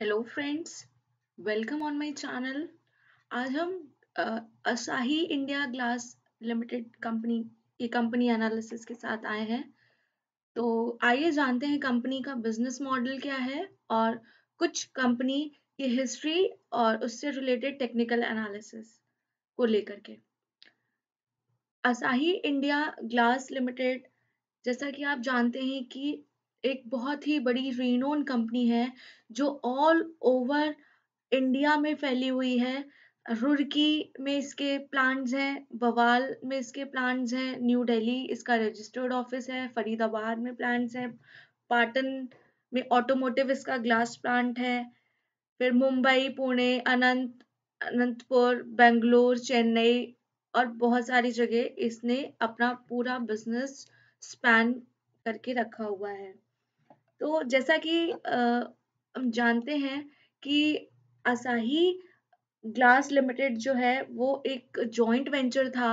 Hello friends, welcome on my channel. आज हम Asahi India glass limited company की company analysis के साथ आए हैं। तो आइए जानते हैं कंपनी का बिजनेस मॉडल क्या है और कुछ कंपनी की हिस्ट्री और उससे रिलेटेड टेक्निकल एनालिसिस को लेकर के। असाही इंडिया ग्लास लिमिटेड, जैसा कि आप जानते हैं कि एक बहुत ही बड़ी रीनोन कंपनी है जो ऑल ओवर इंडिया में फैली हुई है। रुड़की में इसके प्लांट्स हैं, भोपाल में इसके प्लांट्स हैं, न्यू दिल्ली इसका रजिस्टर्ड ऑफिस है, फरीदाबाद में प्लांट्स हैं, पाटन में ऑटोमोटिव इसका ग्लास प्लांट है, फिर मुंबई, पुणे, अनंतपुर, बेंगलोर, चेन्नई और बहुत सारी जगह इसने अपना पूरा बिजनेस स्पैन करके रखा हुआ है। तो जैसा कि हम जानते हैं कि असाही ग्लास लिमिटेड जो है वो एक जॉइंट वेंचर था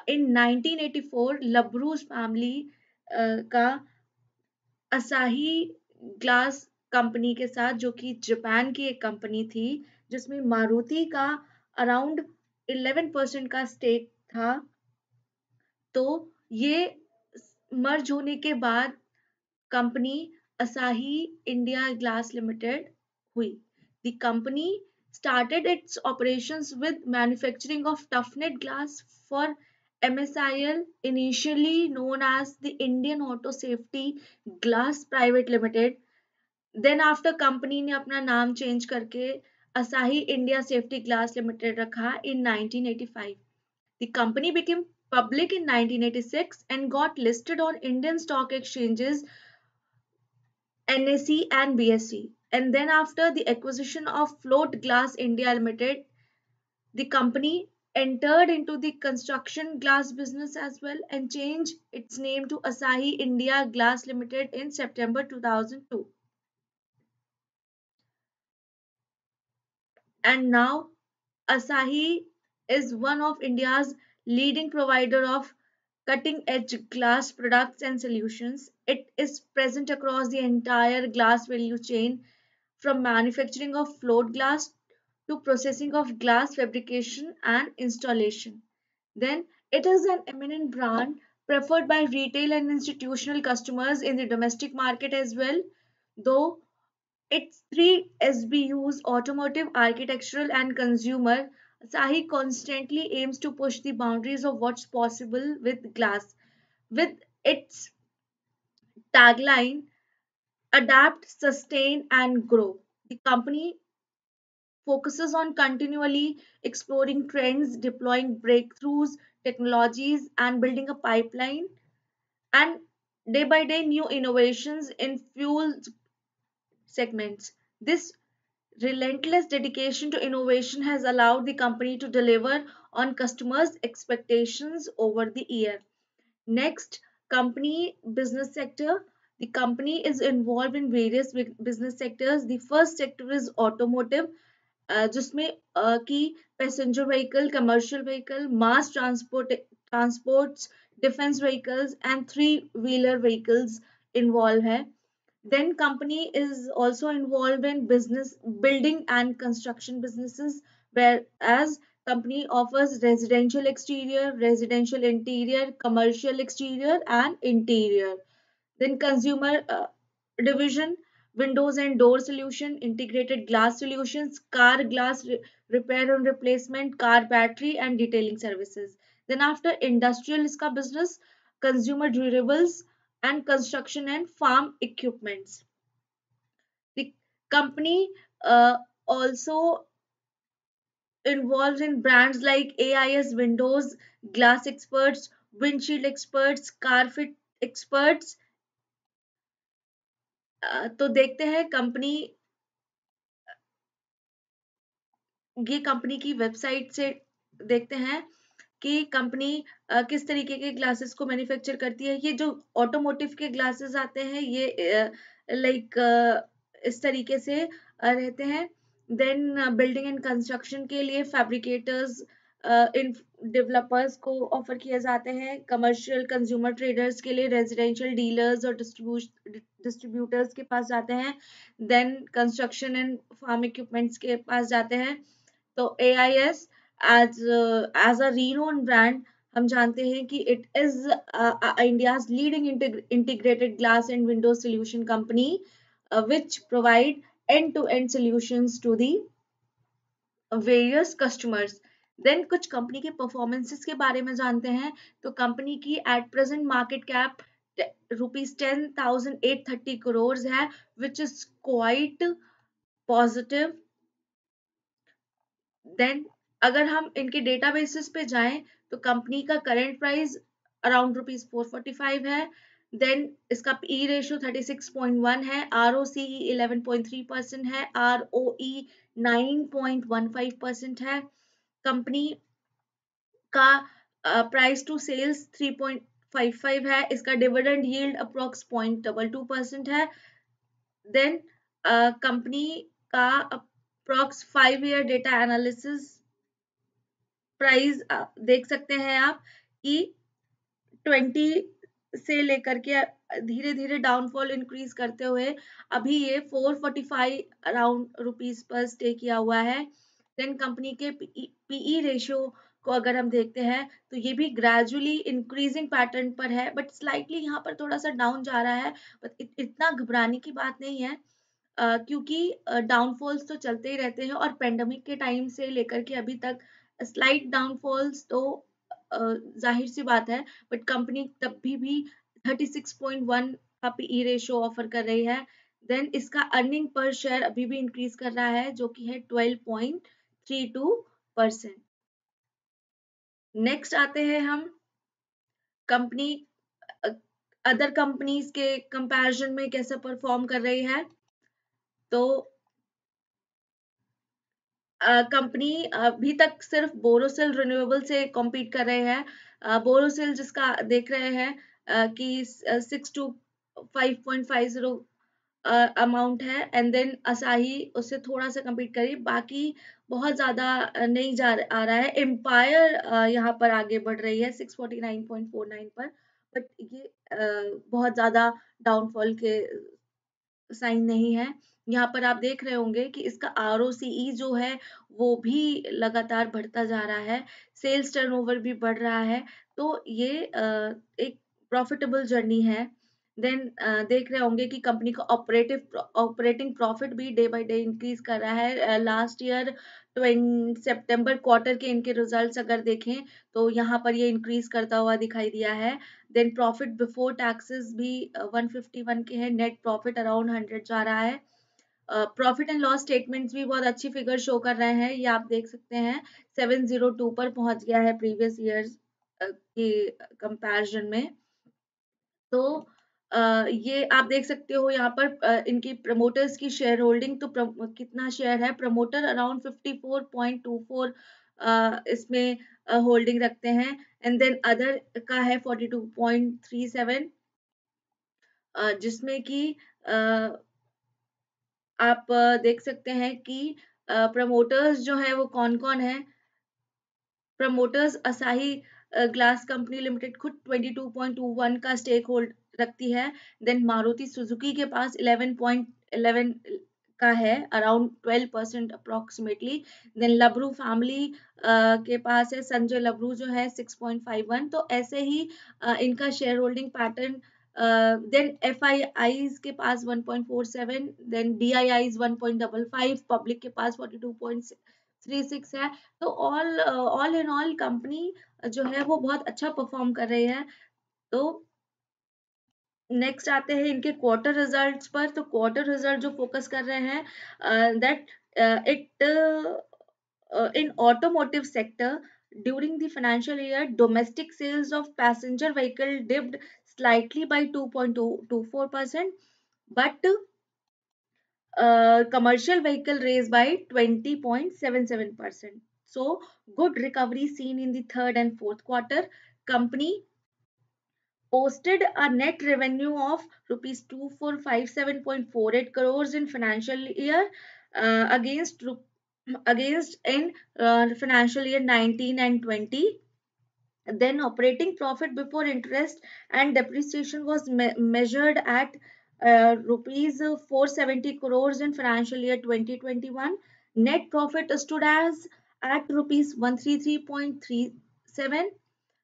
इन 1984 लब्रूज फैमिली का असाही ग्लास कंपनी के साथ, जो कि जापान की एक कंपनी थी जिसमें मारुति का अराउंड 11% का स्टेक था। तो ये मर्ज होने के बाद company Asahi India glass limited हुई। The company started its operations with manufacturing of toughnet glass for MSIL, initially known as the Indian Auto Safety Glass Private Limited. Then after company ने अपना नाम चेंज करके Asahi India safety glass limited रखा in 1985. The company became public in 1986 and got listed on Indian stock exchanges NSE and BSE. And then after the acquisition of Float Glass India Limited, the company entered into the construction glass business as well and changed its name to Asahi India Glass Limited in September 2002. And now Asahi is one of India's leading provider of cutting edge glass products and solutions. It is present across the entire glass value chain, from manufacturing of float glass to processing of glass fabrication and installation. Then it is an eminent brand preferred by retail and institutional customers in the domestic market as well, though its three SBUs, automotive, architectural, and consumer, Asahi constantly aims to push the boundaries of what's possible with glass. With its tagline, adapt, sustain, and grow, the company focuses on continually exploring trends, deploying breakthroughs, technologies, and building a pipeline. And day by day, new innovations in fuel segments. This relentless dedication to innovation has allowed the company to deliver on customers' expectations over the year. Next, company business sector. The company is involved in various business sectors. The first sector is automotive, जिसमें कि passenger vehicle, commercial vehicle, mass transports, defence vehicles and three wheeler vehicles involve है. Then company is also involved in business building and construction businesses, whereas company offers residential exterior, residential interior, commercial exterior and interior. Then consumer division, windows and door solution, integrated glass solutions, car glass repair and replacement, car battery and detailing services. Then after industrial iska business, consumer durables and construction and farm equipments. The company also involved in brands like AIS Windows, Glass Experts, Windshield Experts, Carfit Experts. तो देखते हैं company, ये company की website से देखते हैं कि company किस तरीके के ग्लासेस को मैन्युफैक्चर करती है. ये जो ऑटोमोटिव के ग्लासेस आते हैं ये लाइक इस तरीके से रहते हैं. देन बिल्डिंग एंड कंस्ट्रक्शन के लिए फैब्रिकेटर्स डेवलपर्स को ऑफर किए जाते हैं, कमर्शियल कंज्यूमर ट्रेडर्स के लिए रेजिडेंशियल डीलर्स और डिस्ट्रीब्यूटर्स के पास जाते हैं, then construction and farm equipments के पास जाते हैं। तो AIS as as a renowned brand, हम जानते हैं कि it is India's leading integrated glass and window solution company, which provide end-to-end solutions to the various customers. Then कुछ कंपनी के परफॉर्मेंसेस के बारे में जानते हैं। तो कंपनी की एट प्रेजेंट मार्केट कैप ₹10,830 है, which is quite positive. Then अगर हम इनके डेटाबेसिस पे जाएं तो कंपनी का करंट प्राइस अराउंड ₹445 है। देन इसका पी रेशियो 36.1 है, ROCE 11.3% है, ROE 9.15% है। कंपनी का प्राइस टू सेल्स 3.55 है, इसका डिविडेंड यील्ड अप्रोक्स 0.22% है। देन कंपनी का approx 5 year data analysis price देख सकते हैं आप कि 20 से लेकर के धीरे धीरे डाउनफॉल इंक्रीज करते हुए अभी ये 445 अराउंड रुपीज पर स्टे किया हुआ है। देन कंपनी के पीई रेशियो को अगर हम देखते हैं तो ये भी ग्रेजुअली इंक्रीजिंग पैटर्न पर है, बट स्लाइटली यहाँ पर थोड़ा सा डाउन जा रहा है। बट इतना घबराने की बात नहीं है, क्योंकि डाउनफॉल्स तो चलते ही रहते हैं और पेंडेमिक के टाइम से लेकर के अभी तक स्लाइट डाउनफॉल्स तो जाहिर सी बात है, बट कंपनी तब भी 36.1 का पीई रेशियो ऑफर कर रही है। देन इसका अर्निंग पर शेयर अभी भी इंक्रीज कर रहा है, जो कि है 12.32%। नेक्स्ट आते हैं हम कंपनी अदर कंपनीज के कंपैरिजन में कैसे परफॉर्म कर रही है। तो कंपनी अभी तक सिर्फ बोरोसिल रिन्यूएबल से कॉम्पीट कर रहे हैं। बोरोसिल जिसका देख रहे हैं कि 6 to 5.50 अमाउंट है, एंड देन असाही उससे थोड़ा सा कम्पीट करी, बाकी बहुत ज्यादा नहीं आ रहा है। एम्पायर यहाँ पर आगे बढ़ रही है 649.49 पर, बट ये बहुत ज्यादा डाउनफॉल के साइन नहीं है। यहाँ पर आप देख रहे होंगे कि इसका ROCE जो है वो भी लगातार बढ़ता जा रहा है, सेल्स टर्नओवर भी बढ़ रहा है। तो ये एक प्रॉफिटेबल जर्नी है। देन देख रहे होंगे कि कंपनी का ऑपरेटिंग प्रॉफिट भी डे बाय डे इंक्रीज कर रहा है। लास्ट ईयर 20 सितंबर क्वार्टर के इनके रिजल्ट्स अगर देखें तो यहाँ पर ये इंक्रीज करता हुआ दिखाई दिया है। देन प्रॉफिट बिफोर टैक्सेस भी 151 के है, नेट प्रॉफिट अराउंड 100 जा रहा है। प्रॉफिट एंड लॉस स्टेटमेंट्स भी बहुत अच्छी फिगर शो कर रहे हैं, ये आप देख सकते हैं 702 पर पहुंच गया है प्रीवियस ईयर्स के कंपैरिजन में। तो ये आप देख सकते हो यहाँ पर इनकी प्रमोटर्स की शेयर होल्डिंग, तो कितना शेयर है, प्रमोटर अराउंड 54.24 इसमें होल्डिंग रखते हैं, एंड देन अदर का है 42.37, जिसमें कि आप देख सकते हैं कि प्रमोटर्स जो है वो कौन कौन है। प्रमोटर्स असाही ग्लास कंपनी लिमिटेड खुद 22.21 का स्टेक होल्ड रखती है। देन मारुति सुजुकी के पास 11.11 का है, अराउंड 12% अप्रोक्सीमेटली। देन लबरू फैमिली के पास है, संजय लबरू जो है 6.51। तो ऐसे ही इनका share holding pattern. Then FIIs के पास 1.47, देन DIIs 1.55, पब्लिक के पास 42.36 है। तो ऑल इन ऑल कंपनी जो है वो बहुत अच्छा परफॉर्म कर रही है। तो नेक्स्ट आते हैं इनके क्वार्टर रिजल्ट्स पर। तो क्वार्टर रिजल्ट जो फोकस कर रहे हैं that it in automotive sector during the financial year, domestic sales of passenger vehicle dipped slightly by 2.24%, but commercial vehicle raised by 20.77%. So good recovery seen in the third and fourth quarter. Company posted a net revenue of rupees 2457.48 crores in financial year, against in financial year 19 and 20. Then operating profit before interest and depreciation was measured at rupees 470 crores in financial year 2021. Net profit stood as at rupees 133.37.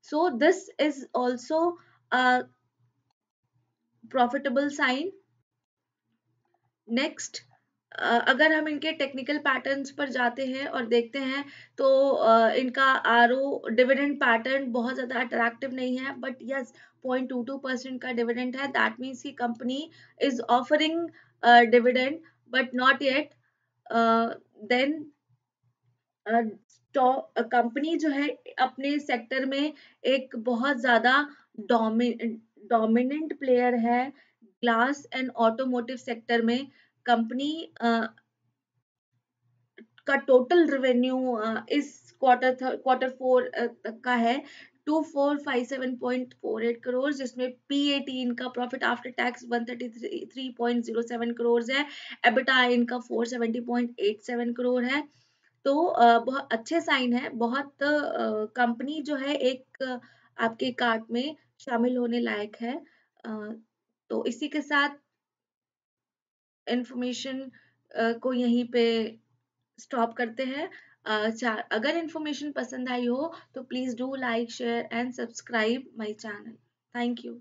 So this is also a profitable sign. Next, अगर हम इनके technical patterns पर जाते हैं और देखते हैं तो इनका आरओ डिविडेंड पैटर्न बहुत ज़्यादा अट्रैक्टिव नहीं है, बट यस 0.22% का डिविडेंड है, दैट मीन्स की company is offering dividend but not yet. Then company जो है अपने सेक्टर में एक बहुत ज़्यादा डोमिनेंट प्लेयर है ग्लास एंड ऑटोमोटिव सेक्टर में। कंपनी का टोटल रेवेन्यू इस क्वार्टर फोर तक का है 2457.48 करोड़, जिसमें पीएटी इनका प्रॉफिट आफ्टर टैक्स 133.07 करोड़ है, एबिटा इनका 470.87 करोड़ है। तो बहुत अच्छे साइन है, बहुत कंपनी जो है एक आपके कार्ट में शामिल होने लायक है। तो इसी के साथ इंफॉर्मेशन को यहीं पे स्टॉप करते हैं। अगर इंफॉर्मेशन पसंद आई हो तो please do like share and subscribe my channel. Thank you.